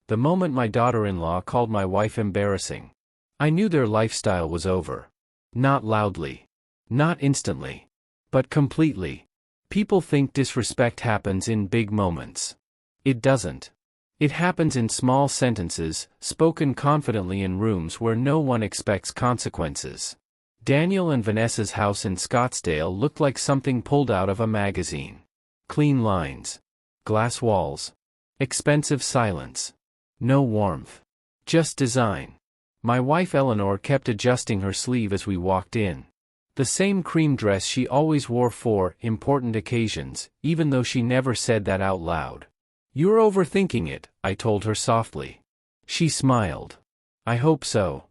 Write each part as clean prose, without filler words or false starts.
The moment my daughter-in-law called my wife embarrassing, I knew their lifestyle was over. Not loudly. Not instantly. But completely. People think disrespect happens in big moments. It doesn't. It happens in small sentences, spoken confidently in rooms where no one expects consequences. Daniel and Vanessa's house in Scottsdale looked like something pulled out of a magazine. Clean lines. Glass walls. Expensive silence. No warmth. Just design. My wife Eleanor kept adjusting her sleeve as we walked in. The same cream dress she always wore for important occasions, even though she never said that out loud. "You're overthinking it," I told her softly. She smiled. "I hope so."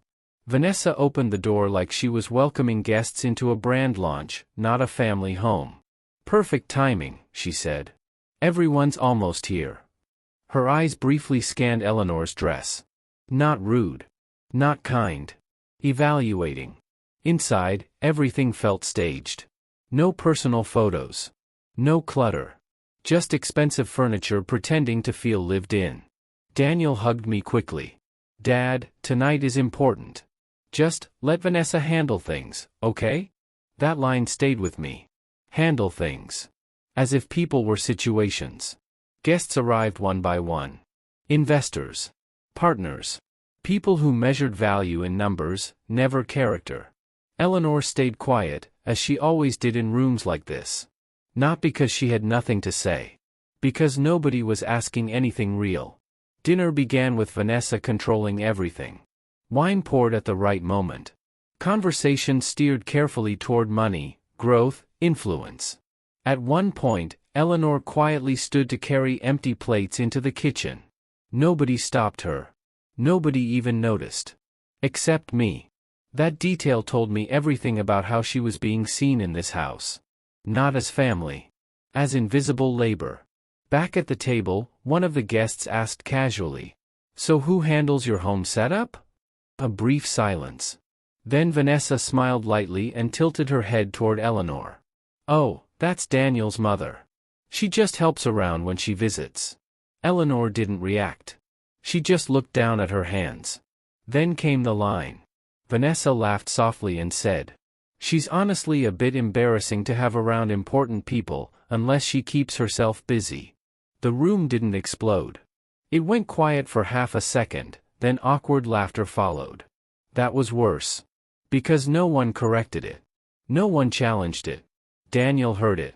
Vanessa opened the door like she was welcoming guests into a brand launch, not a family home. "Perfect timing," she said. "Everyone's almost here." Her eyes briefly scanned Eleanor's dress. Not rude. Not kind. Evaluating. Inside, everything felt staged. No personal photos. No clutter. Just expensive furniture pretending to feel lived in. Daniel hugged me quickly. "Dad, tonight is important. Just let Vanessa handle things, okay?" That line stayed with me. Handle things. As if people were situations. Guests arrived one by one. Investors. Partners. People who measured value in numbers, never character. Eleanor stayed quiet, as she always did in rooms like this. Not because she had nothing to say. Because nobody was asking anything real. Dinner began with Vanessa controlling everything. Wine poured at the right moment. Conversation steered carefully toward money, growth, influence. At one point, Eleanor quietly stood to carry empty plates into the kitchen. Nobody stopped her. Nobody even noticed. Except me. That detail told me everything about how she was being seen in this house. Not as family. As invisible labor. Back at the table, one of the guests asked casually, "So who handles your home setup?" A brief silence. Then Vanessa smiled lightly and tilted her head toward Eleanor. "Oh, that's Daniel's mother. She just helps around when she visits." Eleanor didn't react. She just looked down at her hands. Then came the line. Vanessa laughed softly and said, "She's honestly a bit embarrassing to have around important people, unless she keeps herself busy." The room didn't explode. It went quiet for half a second, then awkward laughter followed. That was worse. Because no one corrected it. No one challenged it. Daniel heard it.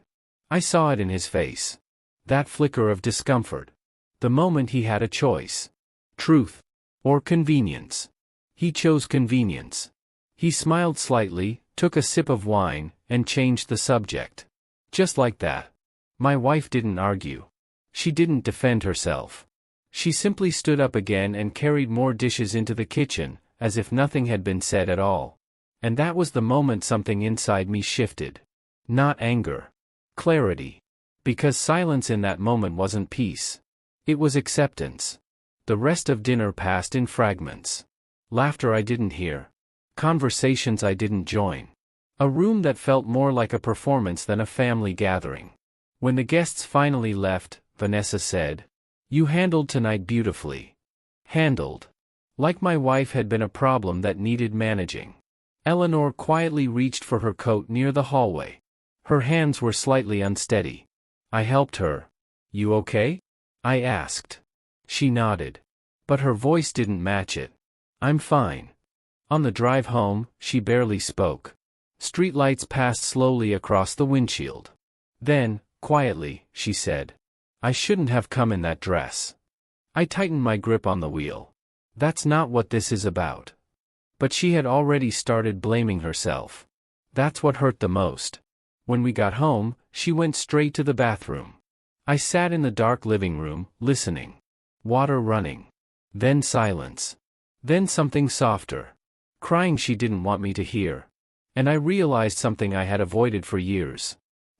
I saw it in his face. That flicker of discomfort. The moment he had a choice. Truth. Or convenience. He chose convenience. He smiled slightly, took a sip of wine, and changed the subject. Just like that. My wife didn't argue. She didn't defend herself. She simply stood up again and carried more dishes into the kitchen, as if nothing had been said at all. And that was the moment something inside me shifted. Not anger. Clarity. Because silence in that moment wasn't peace. It was acceptance. The rest of dinner passed in fragments. Laughter I didn't hear. Conversations I didn't join. A room that felt more like a performance than a family gathering. When the guests finally left, Vanessa said, "You handled tonight beautifully." Handled. Like my wife had been a problem that needed managing. Eleanor quietly reached for her coat near the hallway. Her hands were slightly unsteady. I helped her. "You okay?" I asked. She nodded. But her voice didn't match it. "I'm fine." On the drive home, she barely spoke. Streetlights passed slowly across the windshield. Then, quietly, she said, "I shouldn't have come in that dress." I tightened my grip on the wheel. That's not what this is about. But she had already started blaming herself. That's what hurt the most. When we got home, she went straight to the bathroom. I sat in the dark living room, listening. Water running. Then silence. Then something softer. Crying she didn't want me to hear. And I realized something I had avoided for years.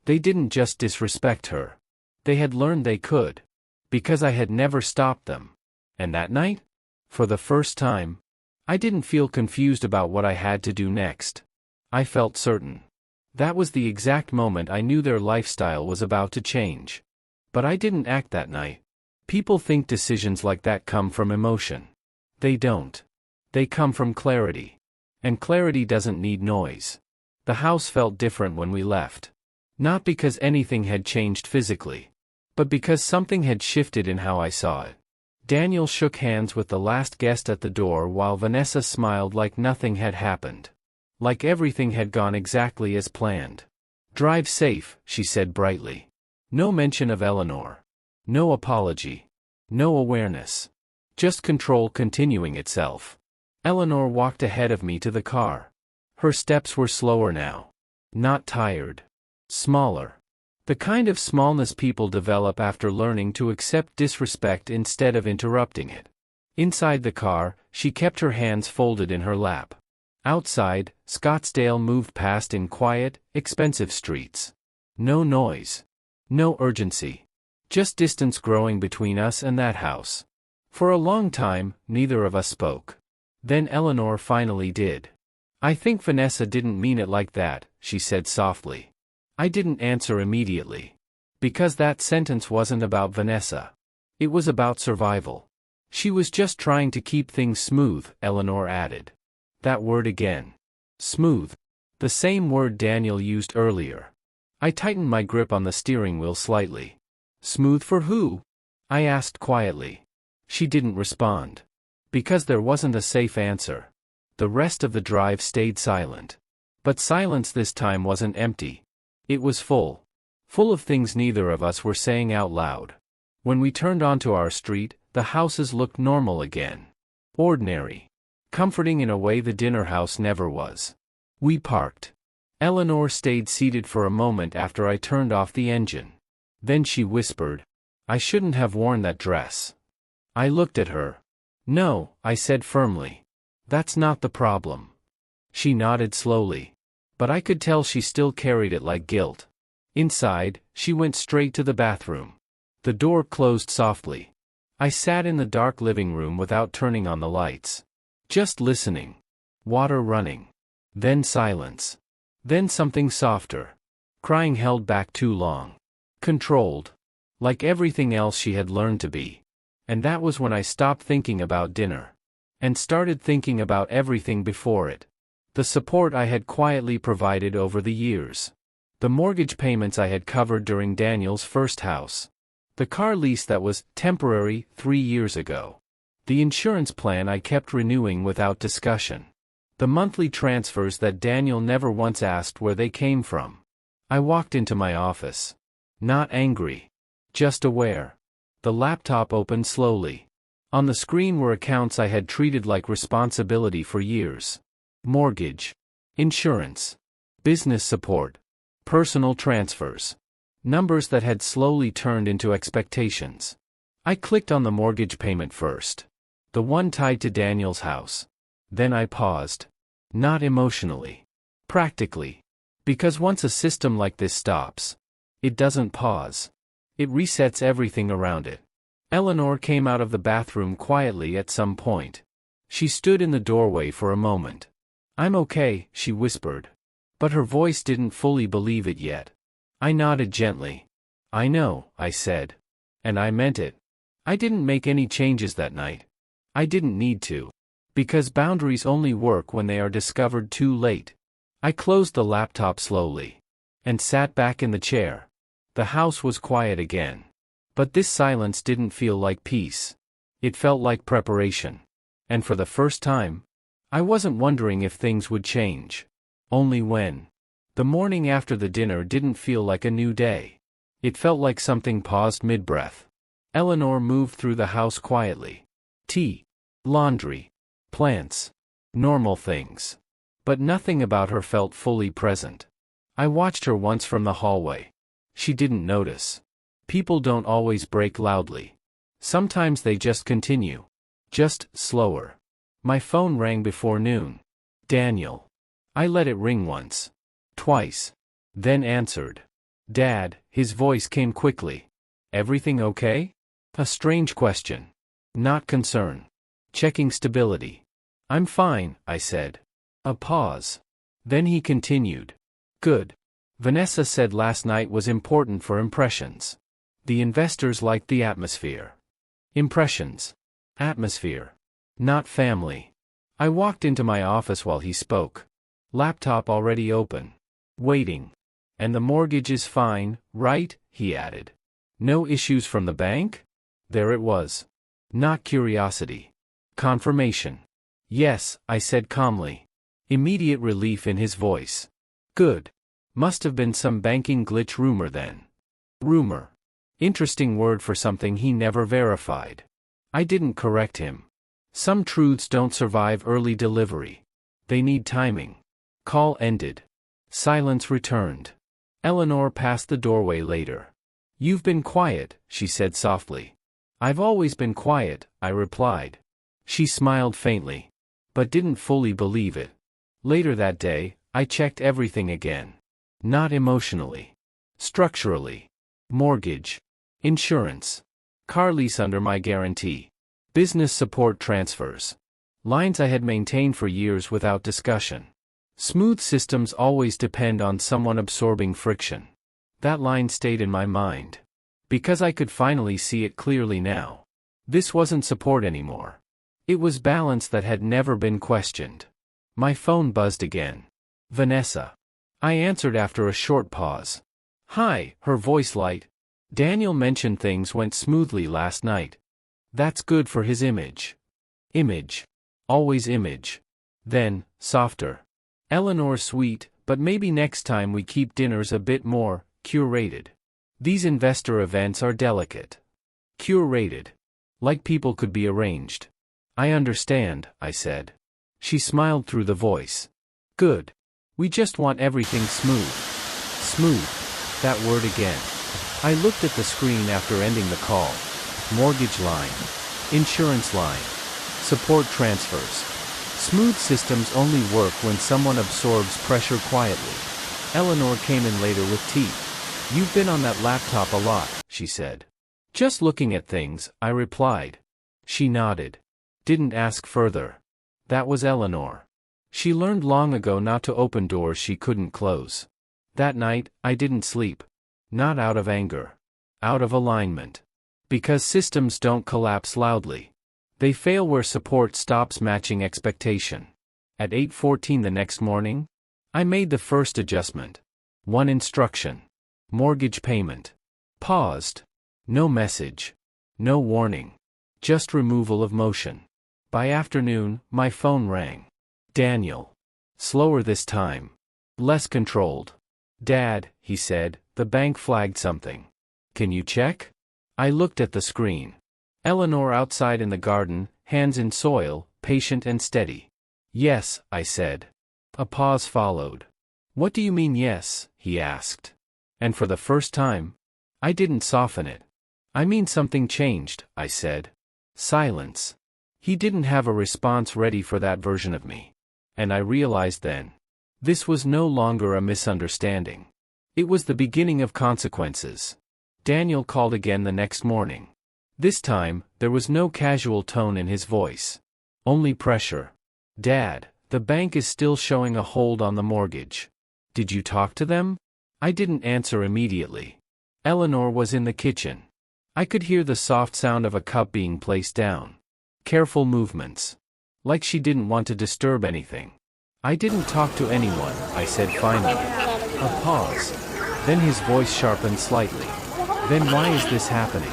They didn't just disrespect her. They had learned they could. Because I had never stopped them. And that night? For the first time, I didn't feel confused about what I had to do next. I felt certain. That was the exact moment I knew their lifestyle was about to change. But I didn't act that night. People think decisions like that come from emotion. They don't. They come from clarity. And clarity doesn't need noise. The house felt different when we left. Not because anything had changed physically, but because something had shifted in how I saw it. Daniel shook hands with the last guest at the door while Vanessa smiled like nothing had happened. Like everything had gone exactly as planned. "Drive safe," she said brightly. No mention of Eleanor. No apology. No awareness. Just control continuing itself. Eleanor walked ahead of me to the car. Her steps were slower now. Not tired. Smaller. The kind of smallness people develop after learning to accept disrespect instead of interrupting it. Inside the car, she kept her hands folded in her lap. Outside, Scottsdale moved past in quiet, expensive streets. No noise. No urgency. Just distance growing between us and that house. For a long time, neither of us spoke. Then Eleanor finally did. "I think Vanessa didn't mean it like that," she said softly. I didn't answer immediately. Because that sentence wasn't about Vanessa. It was about survival. "She was just trying to keep things smooth," Eleanor added. That word again. Smooth. The same word Daniel used earlier. I tightened my grip on the steering wheel slightly. "Smooth for who?" I asked quietly. She didn't respond. Because there wasn't a safe answer. The rest of the drive stayed silent. But silence this time wasn't empty. It was full. Full of things neither of us were saying out loud. When we turned onto our street, the houses looked normal again. Ordinary. Comforting in a way the dinner house never was. We parked. Eleanor stayed seated for a moment after I turned off the engine. Then she whispered, "I shouldn't have worn that dress." I looked at her. "No," I said firmly. "That's not the problem." She nodded slowly. But I could tell she still carried it like guilt. Inside, she went straight to the bathroom. The door closed softly. I sat in the dark living room without turning on the lights. Just listening. Water running. Then silence. Then something softer. Crying held back too long. Controlled. Like everything else she had learned to be. And that was when I stopped thinking about dinner. And started thinking about everything before it. The support I had quietly provided over the years. The mortgage payments I had covered during Daniel's first house. The car lease that was temporary 3 years ago. The insurance plan I kept renewing without discussion. The monthly transfers that Daniel never once asked where they came from. I walked into my office. Not angry. Just aware. The laptop opened slowly. On the screen were accounts I had treated like responsibility for years. Mortgage. Insurance. Business support. Personal transfers. Numbers that had slowly turned into expectations. I clicked on the mortgage payment first. The one tied to Daniel's house. Then I paused. Not emotionally. Practically. Because once a system like this stops, it doesn't pause. It resets everything around it. Eleanor came out of the bathroom quietly at some point. She stood in the doorway for a moment. "I'm okay," she whispered. But her voice didn't fully believe it yet. I nodded gently. "I know," I said. And I meant it. I didn't make any changes that night. I didn't need to. Because boundaries only work when they are discovered too late. I closed the laptop slowly. And sat back in the chair. The house was quiet again. But this silence didn't feel like peace. It felt like preparation. And for the first time, I wasn't wondering if things would change. Only when. The morning after the dinner didn't feel like a new day. It felt like something paused mid-breath. Eleanor moved through the house quietly. Tea. Laundry. Plants. Normal things. But nothing about her felt fully present. I watched her once from the hallway. She didn't notice. People don't always break loudly. Sometimes they just continue. Just slower. My phone rang before noon. Daniel. I let it ring once. Twice. Then answered. "Dad," his voice came quickly. "Everything okay?" A strange question. Not concern. Checking stability. "I'm fine," I said. A pause. Then he continued. "Good. Vanessa said last night was important for impressions. The investors liked the atmosphere. Impressions. Atmosphere. Not family. I walked into my office while he spoke. Laptop already open. Waiting. And the mortgage is fine, right? He added. No issues from the bank? There it was. Not curiosity. Confirmation. Yes, I said calmly. Immediate relief in his voice. Good. Must have been some banking glitch rumor then. Rumor. Interesting word for something he never verified. I didn't correct him. Some truths don't survive early delivery. They need timing. Call ended. Silence returned. Eleanor passed the doorway later. You've been quiet, she said softly. I've always been quiet, I replied. She smiled faintly, but didn't fully believe it. Later that day, I checked everything again. Not emotionally. Structurally. Mortgage. Insurance. Car lease under my guarantee. Business support transfers. Lines I had maintained for years without discussion. Smooth systems always depend on someone absorbing friction. That line stayed in my mind. Because I could finally see it clearly now. This wasn't support anymore. It was balance that had never been questioned. My phone buzzed again. Vanessa. I answered after a short pause. Hi, her voice light. Daniel mentioned things went smoothly last night. That's good for his image. Image. Always image. Then, softer. Eleanor's sweet, but maybe next time we keep dinners a bit more curated. These investor events are delicate. Curated. Like people could be arranged. I understand, I said. She smiled through the voice. Good. We just want everything smooth. Smooth. That word again. I looked at the screen after ending the call. Mortgage line. Insurance line. Support transfers. Smooth systems only work when someone absorbs pressure quietly. Eleanor came in later with tea. You've been on that laptop a lot, she said. Just looking at things, I replied. She nodded. Didn't ask further. That was Eleanor. She learned long ago not to open doors she couldn't close. That night, I didn't sleep. Not out of anger. Out of alignment. Because systems don't collapse loudly. They fail where support stops matching expectation. At 8:14 the next morning, I made the first adjustment. One instruction. Mortgage payment. Paused. No message. No warning. Just removal of motion. By afternoon, my phone rang. Daniel. Slower this time. Less controlled. Dad, he said, the bank flagged something. Can you check? I looked at the screen. Eleanor outside in the garden, hands in soil, patient and steady. Yes, I said. A pause followed. What do you mean yes? He asked. And for the first time, I didn't soften it. I mean something changed, I said. Silence. He didn't have a response ready for that version of me. And I realized then. This was no longer a misunderstanding. It was the beginning of consequences. Daniel called again the next morning. This time, there was no casual tone in his voice. Only pressure. Dad, the bank is still showing a hold on the mortgage. Did you talk to them? I didn't answer immediately. Eleanor was in the kitchen. I could hear the soft sound of a cup being placed down. Careful movements. Like she didn't want to disturb anything. I didn't talk to anyone, I said finally. A pause. Then his voice sharpened slightly. Then why is this happening?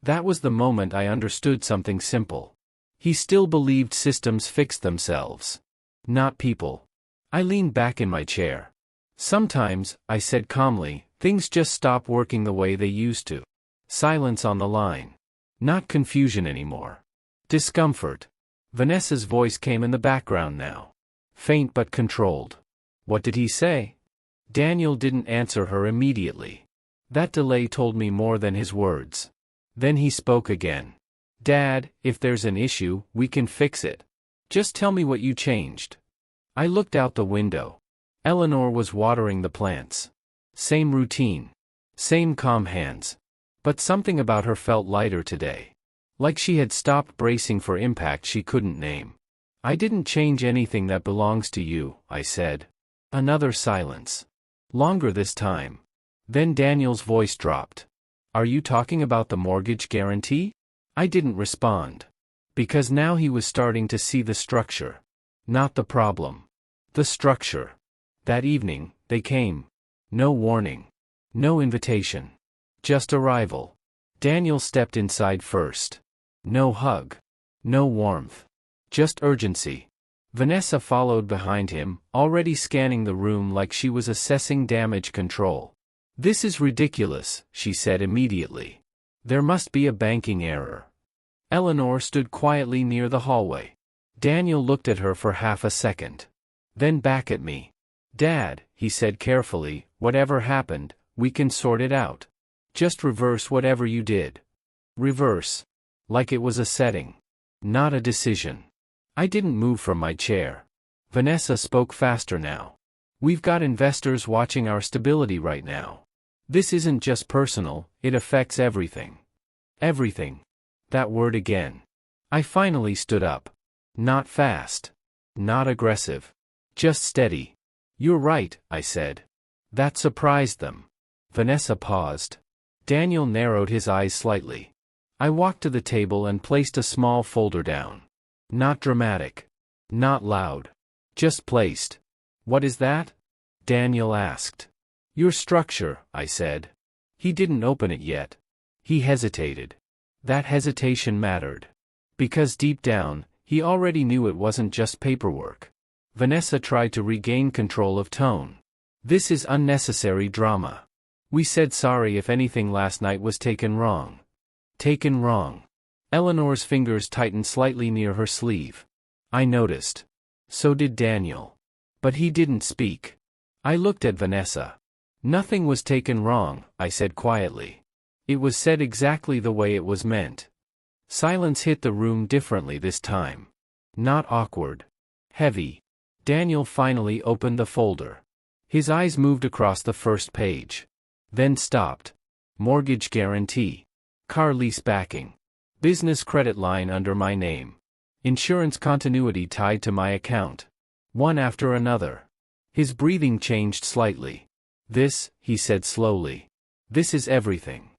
That was the moment I understood something simple. He still believed systems fixed themselves. Not people. I leaned back in my chair. Sometimes, I said calmly, things just stop working the way they used to. Silence on the line. Not confusion anymore. Discomfort. Vanessa's voice came in the background now. Faint but controlled. What did he say? Daniel didn't answer her immediately. That delay told me more than his words. Then he spoke again. Dad, if there's an issue, we can fix it. Just tell me what you changed. I looked out the window. Eleanor was watering the plants. Same routine. Same calm hands. But something about her felt lighter today. Like she had stopped bracing for impact she couldn't name. I didn't change anything that belongs to you, I said. Another silence. Longer this time. Then Daniel's voice dropped. Are you talking about the mortgage guarantee? I didn't respond. Because now he was starting to see the structure. Not the problem. The structure. That evening, they came. No warning. No invitation. Just arrival. Daniel stepped inside first. No hug. No warmth. Just urgency. Vanessa followed behind him, already scanning the room like she was assessing damage control. "This is ridiculous," she said immediately. "There must be a banking error." Eleanor stood quietly near the hallway. Daniel looked at her for half a second. Then back at me. "Dad," he said carefully, "whatever happened, we can sort it out. Just reverse whatever you did." Reverse. Like it was a setting. Not a decision. I didn't move from my chair. Vanessa spoke faster now. "We've got investors watching our stability right now. This isn't just personal, it affects everything." Everything. That word again. I finally stood up. Not fast. Not aggressive. Just steady. "You're right," I said. That surprised them. Vanessa paused. Daniel narrowed his eyes slightly. I walked to the table and placed a small folder down. Not dramatic. Not loud. Just placed. "What is that?" Daniel asked. "Your structure," I said. He didn't open it yet. He hesitated. That hesitation mattered. Because deep down, he already knew it wasn't just paperwork. Vanessa tried to regain control of tone. "This is unnecessary drama. We said sorry if anything last night was taken wrong." Taken wrong. Eleanor's fingers tightened slightly near her sleeve. I noticed. So did Daniel. But he didn't speak. I looked at Vanessa. "Nothing was taken wrong," I said quietly. "It was said exactly the way it was meant." Silence hit the room differently this time. Not awkward. Heavy. Daniel finally opened the folder. His eyes moved across the first page. Then stopped. Mortgage guarantee. Car lease backing. Business credit line under my name. Insurance continuity tied to my account. One after another. His breathing changed slightly. "This," he said slowly. "This is everything."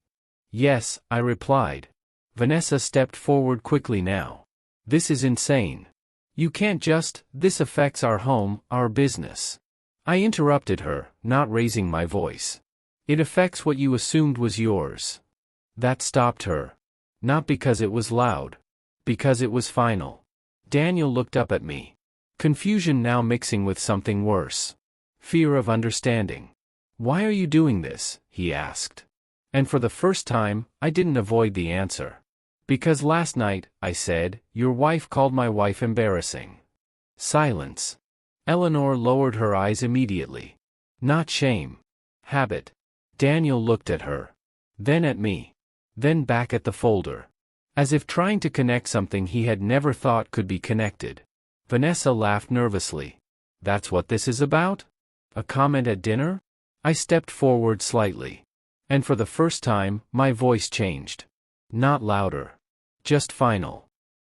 "Yes," I replied. Vanessa stepped forward quickly now. "This is insane. You can't just, this affects our home, our business." I interrupted her, not raising my voice. "It affects what you assumed was yours." That stopped her. Not because it was loud. Because it was final. Daniel looked up at me. Confusion now mixing with something worse. Fear of understanding. "Why are you doing this?" he asked. And for the first time, I didn't avoid the answer. "Because last night," I said, "your wife called my wife embarrassing." Silence. Eleanor lowered her eyes immediately. Not shame. Habit. Daniel looked at her. Then at me. Then back at the folder. As if trying to connect something he had never thought could be connected. Vanessa laughed nervously. "That's what this is about? A comment at dinner?" I stepped forward slightly. And for the first time, my voice changed. Not louder. Just final.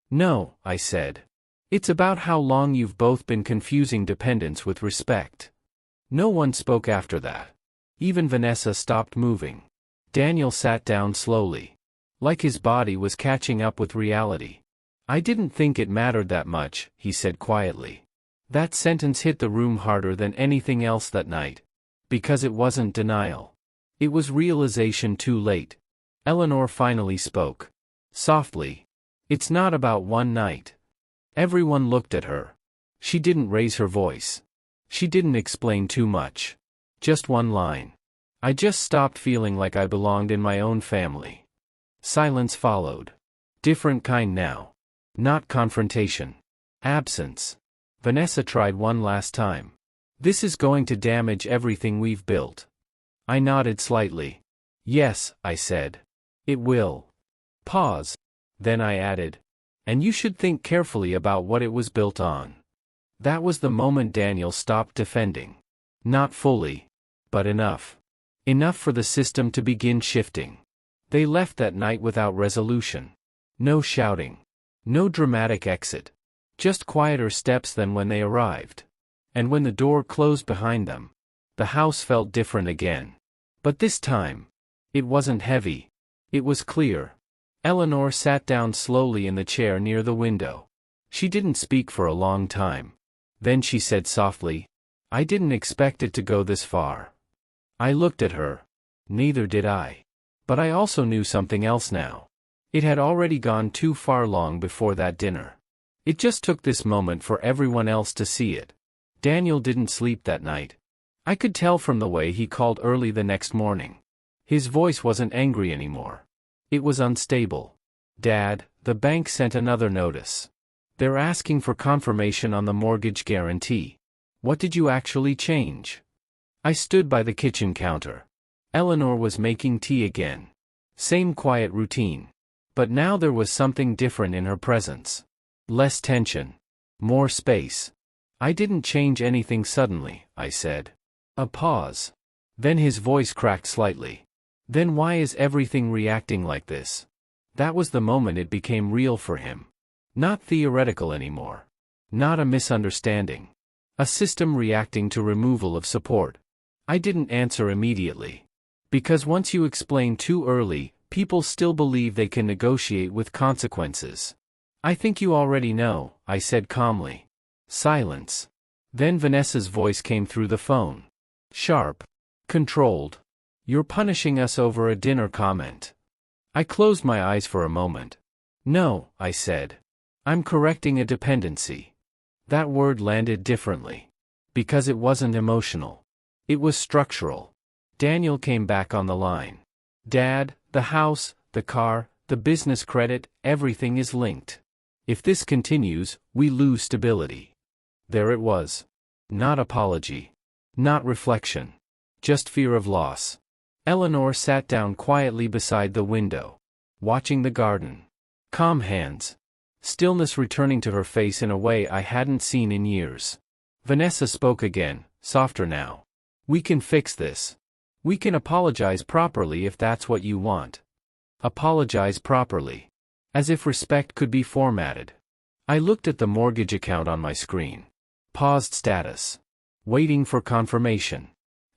"No," I said. "It's about how long you've both been confusing dependence with respect." No one spoke after that. Even Vanessa stopped moving. Daniel sat down slowly. Like his body was catching up with reality. "I didn't think it mattered that much," he said quietly. That sentence hit the room harder than anything else that night. Because it wasn't denial. It was realization too late. Eleanor finally spoke. Softly. "It's not about one night." Everyone looked at her. She didn't raise her voice. She didn't explain too much. Just one line. "I just stopped feeling like I belonged in my own family." Silence followed. Different kind now. Not confrontation. Absence. Vanessa tried one last time. "This is going to damage everything we've built." I nodded slightly. "Yes," I said. "It will." Pause. Then I added. "And you should think carefully about what it was built on." That was the moment Daniel stopped defending. Not fully. But enough. Enough for the system to begin shifting. They left that night without resolution. No shouting. No dramatic exit. Just quieter steps than when they arrived. And when the door closed behind them, the house felt different again. But this time, it wasn't heavy. It was clear. Eleanor sat down slowly in the chair near the window. She didn't speak for a long time. Then she said softly, "I didn't expect it to go this far." I looked at her. Neither did I. But I also knew something else now. It had already gone too far long before that dinner. It just took this moment for everyone else to see it. Daniel didn't sleep that night. I could tell from the way he called early the next morning. His voice wasn't angry anymore. It was unstable. "Dad, the bank sent another notice. They're asking for confirmation on the mortgage guarantee. What did you actually change?" I stood by the kitchen counter. Eleanor was making tea again. Same quiet routine. But now there was something different in her presence. Less tension. More space. "I didn't change anything suddenly," I said. A pause. Then his voice cracked slightly. "Then why is everything reacting like this?" That was the moment it became real for him. Not theoretical anymore. Not a misunderstanding. A system reacting to removal of support. I didn't answer immediately. Because once you explain too early, people still believe they can negotiate with consequences. "I think you already know," I said calmly. Silence. Then Vanessa's voice came through the phone. Sharp. Controlled. "You're punishing us over a dinner comment." I closed my eyes for a moment. "No," I said. "I'm correcting a dependency." That word landed differently. Because it wasn't emotional. It was structural. Daniel came back on the line. "Dad, the house, the car, the business credit, everything is linked. If this continues, we lose stability." There it was. Not apology. Not reflection. Just fear of loss. Eleanor sat down quietly beside the window. Watching the garden. Calm hands. Stillness returning to her face in a way I hadn't seen in years. Vanessa spoke again, softer now. "We can fix this. We can apologize properly if that's what you want." Apologize properly. As if respect could be formatted. I looked at the mortgage account on my screen. Paused status. Waiting for confirmation.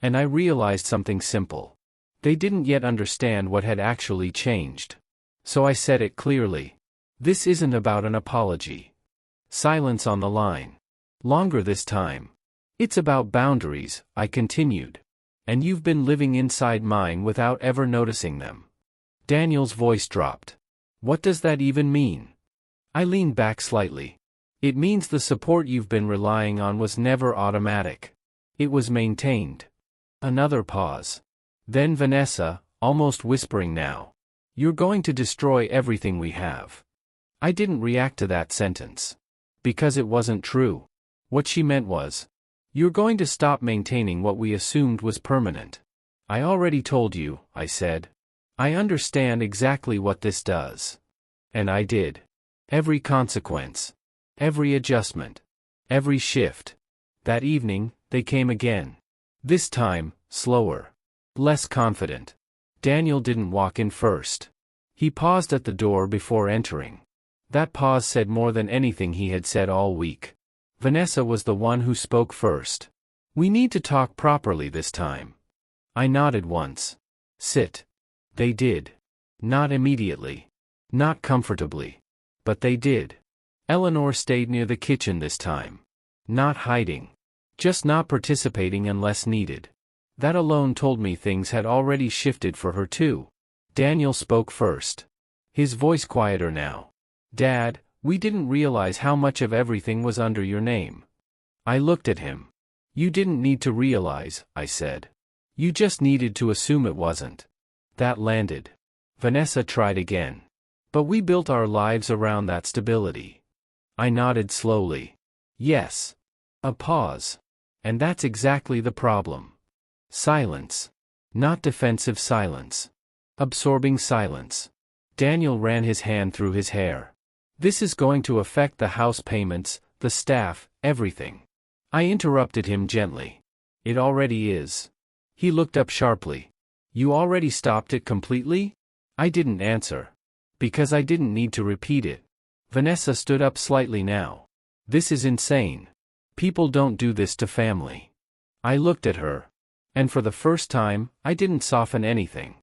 And I realized something simple. They didn't yet understand what had actually changed. So I said it clearly. "This isn't about an apology." Silence on the line. Longer this time. "It's about boundaries," I continued. "And you've been living inside mine without ever noticing them." Daniel's voice dropped. "What does that even mean?" I leaned back slightly. "It means the support you've been relying on was never automatic. It was maintained." Another pause. Then Vanessa, almost whispering now. "You're going to destroy everything we have." I didn't react to that sentence. Because it wasn't true. What she meant was, "You're going to stop maintaining what we assumed was permanent." "I already told you," I said. "I understand exactly what this does." And I did. Every consequence. Every adjustment. Every shift. That evening, they came again. This time, slower. Less confident. Daniel didn't walk in first. He paused at the door before entering. That pause said more than anything he had said all week. Vanessa was the one who spoke first. "We need to talk properly this time." I nodded once. "Sit." They did. Not immediately. Not comfortably. But they did. Eleanor stayed near the kitchen this time. Not hiding. Just not participating unless needed. That alone told me things had already shifted for her too. Daniel spoke first. His voice quieter now. "Dad, we didn't realize how much of everything was under your name." I looked at him. "You didn't need to realize," I said. "You just needed to assume it wasn't." That landed. Vanessa tried again. "But we built our lives around that stability." I nodded slowly. "Yes." A pause. "And that's exactly the problem." Silence. Not defensive silence. Absorbing silence. Daniel ran his hand through his hair. "This is going to affect the house payments, the staff, everything." I interrupted him gently. "It already is." He looked up sharply. "You already stopped it completely?" I didn't answer. Because I didn't need to repeat it. Vanessa stood up slightly now. "This is insane. People don't do this to family." I looked at her. And for the first time, I didn't soften anything.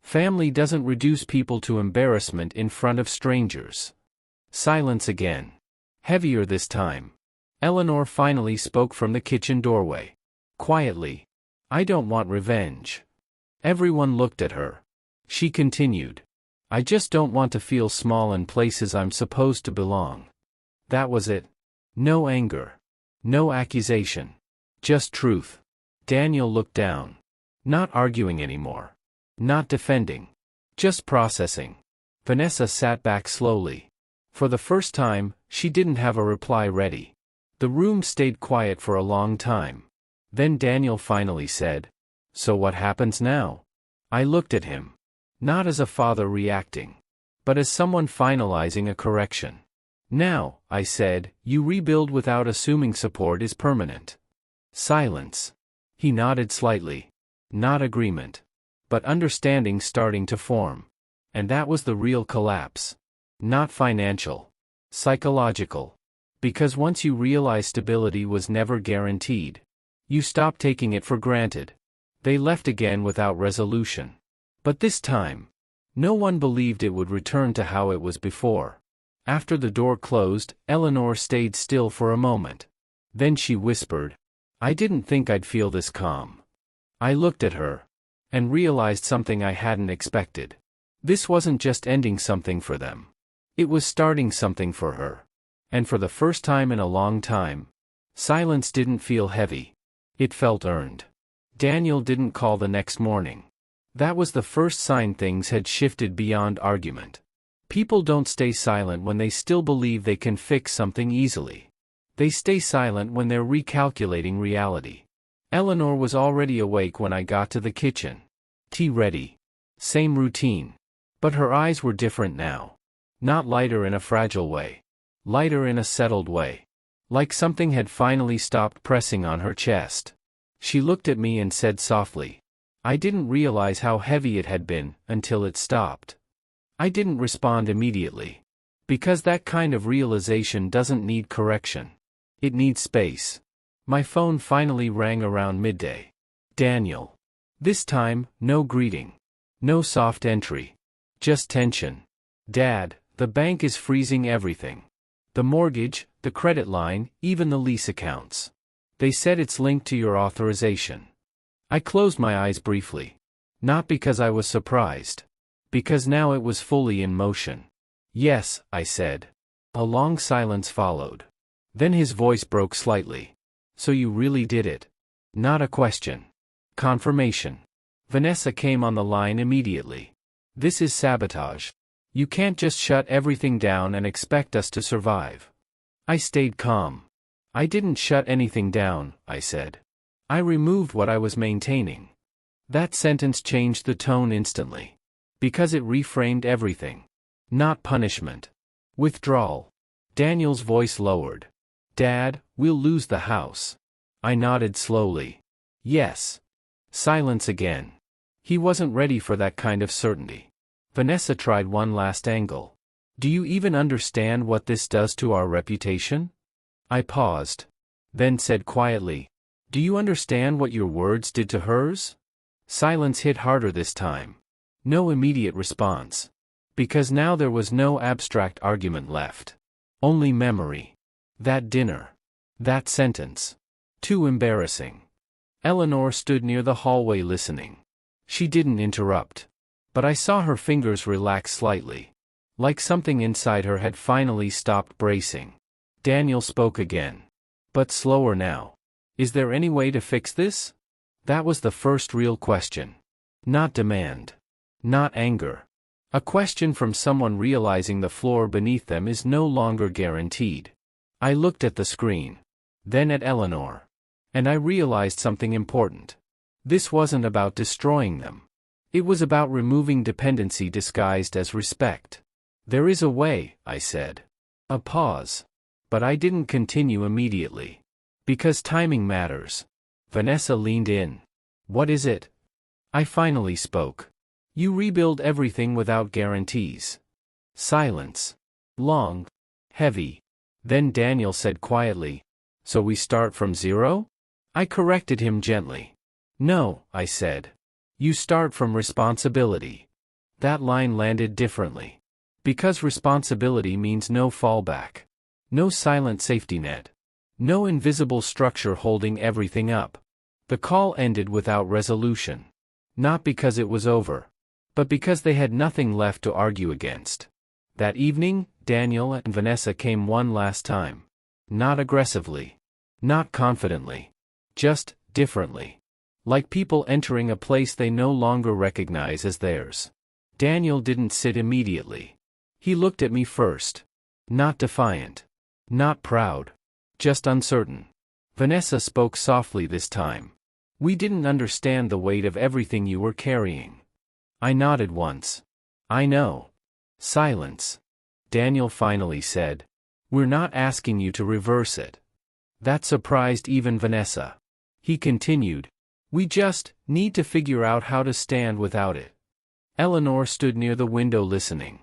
Family doesn't reduce people to embarrassment in front of strangers. Silence again. Heavier this time. Eleanor finally spoke from the kitchen doorway. Quietly. I don't want revenge. Everyone looked at her. She continued. I just don't want to feel small in places I'm supposed to belong. That was it. No anger. No accusation. Just truth. Daniel looked down. Not arguing anymore. Not defending. Just processing. Vanessa sat back slowly. For the first time, she didn't have a reply ready. The room stayed quiet for a long time. Then Daniel finally said, So what happens now? I looked at him. Not as a father reacting. But as someone finalizing a correction. Now, I said, you rebuild without assuming support is permanent. Silence. He nodded slightly. Not agreement. But understanding starting to form. And that was the real collapse. Not financial. Psychological. Because once you realize stability was never guaranteed, you stop taking it for granted. They left again without resolution. But this time, no one believed it would return to how it was before. After the door closed, Eleanor stayed still for a moment. Then she whispered, I didn't think I'd feel this calm. I looked at her. And realized something I hadn't expected. This wasn't just ending something for them. It was starting something for her. And for the first time in a long time, silence didn't feel heavy. It felt earned. Daniel didn't call the next morning. That was the first sign things had shifted beyond argument. People don't stay silent when they still believe they can fix something easily. They stay silent when they're recalculating reality. Eleanor was already awake when I got to the kitchen. Tea ready. Same routine. But her eyes were different now. Not lighter in a fragile way. Lighter in a settled way. Like something had finally stopped pressing on her chest. She looked at me and said softly. I didn't realize how heavy it had been until it stopped. I didn't respond immediately. Because that kind of realization doesn't need correction. It needs space. My phone finally rang around midday. Daniel. This time, no greeting. No soft entry. Just tension. Dad, the bank is freezing everything. The mortgage, the credit line, even the lease accounts. They said it's linked to your authorization. I closed my eyes briefly. Not because I was surprised. Because now it was fully in motion. Yes, I said. A long silence followed. Then his voice broke slightly. So you really did it? Not a question. Confirmation. Vanessa came on the line immediately. This is sabotage. You can't just shut everything down and expect us to survive. I stayed calm. I didn't shut anything down, I said. I removed what I was maintaining. That sentence changed the tone instantly. Because it reframed everything. Not punishment. Withdrawal. Daniel's voice lowered. Dad, we'll lose the house. I nodded slowly. Yes. Silence again. He wasn't ready for that kind of certainty. Vanessa tried one last angle. Do you even understand what this does to our reputation? I paused. Then said quietly, do you understand what your words did to hers? Silence hit harder this time. No immediate response. Because now there was no abstract argument left. Only memory. That dinner. That sentence. Too embarrassing. Eleanor stood near the hallway listening. She didn't interrupt. But I saw her fingers relax slightly. Like something inside her had finally stopped bracing. Daniel spoke again. But slower now. Is there any way to fix this? That was the first real question. Not demand. Not anger. A question from someone realizing the floor beneath them is no longer guaranteed. I looked at the screen. Then at Eleanor. And I realized something important. This wasn't about destroying them. It was about removing dependency disguised as respect. There is a way, I said. A pause. But I didn't continue immediately. Because timing matters. Vanessa leaned in. What is it? I finally spoke. You rebuild everything without guarantees. Silence. Long. Heavy. Then Daniel said quietly, so we start from zero? I corrected him gently. No, I said. You start from responsibility. That line landed differently. Because responsibility means no fallback. No silent safety net. No invisible structure holding everything up. The call ended without resolution. Not because it was over, but because they had nothing left to argue against. That evening, Daniel and Vanessa came one last time. Not aggressively. Not confidently. Just differently. Like people entering a place they no longer recognize as theirs. Daniel didn't sit immediately. He looked at me first. Not defiant. Not proud. Just uncertain. Vanessa spoke softly this time. We didn't understand the weight of everything you were carrying. I nodded once. I know. Silence. Daniel finally said. We're not asking you to reverse it. That surprised even Vanessa. He continued. We just need to figure out how to stand without it. Eleanor stood near the window listening.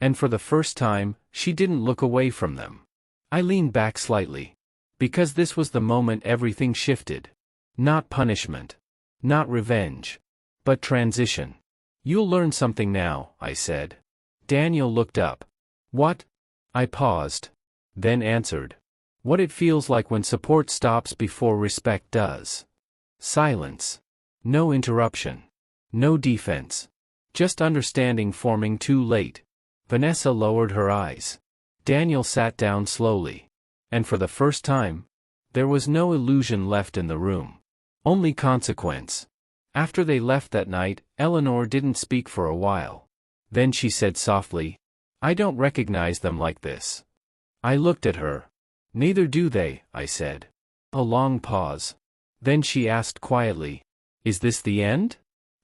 And for the first time, she didn't look away from them. I leaned back slightly. Because this was the moment everything shifted. Not punishment. Not revenge. But transition. You'll learn something now, I said. Daniel looked up. What? I paused. Then answered. What it feels like when support stops before respect does. Silence. No interruption. No defense. Just understanding forming too late. Vanessa lowered her eyes. Daniel sat down slowly. And for the first time, there was no illusion left in the room. Only consequence. After they left that night, Eleanor didn't speak for a while. Then she said softly, I don't recognize them like this. I looked at her. Neither do they, I said. A long pause. Then she asked quietly, Is this the end?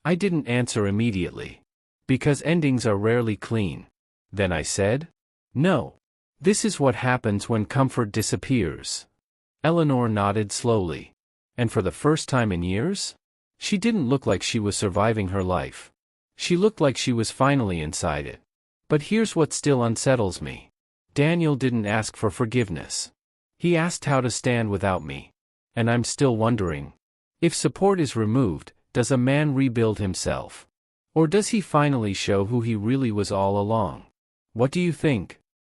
I didn't answer immediately. Because endings are rarely clean. Then I said, No. This is what happens when comfort disappears. Eleanor nodded slowly. And for the first time in years? She didn't look like she was surviving her life. She looked like she was finally inside it. But here's what still unsettles me. Daniel didn't ask for forgiveness. He asked how to stand without me. And I'm still wondering. If support is removed, does a man rebuild himself? Or does he finally show who he really was all along? What do you think?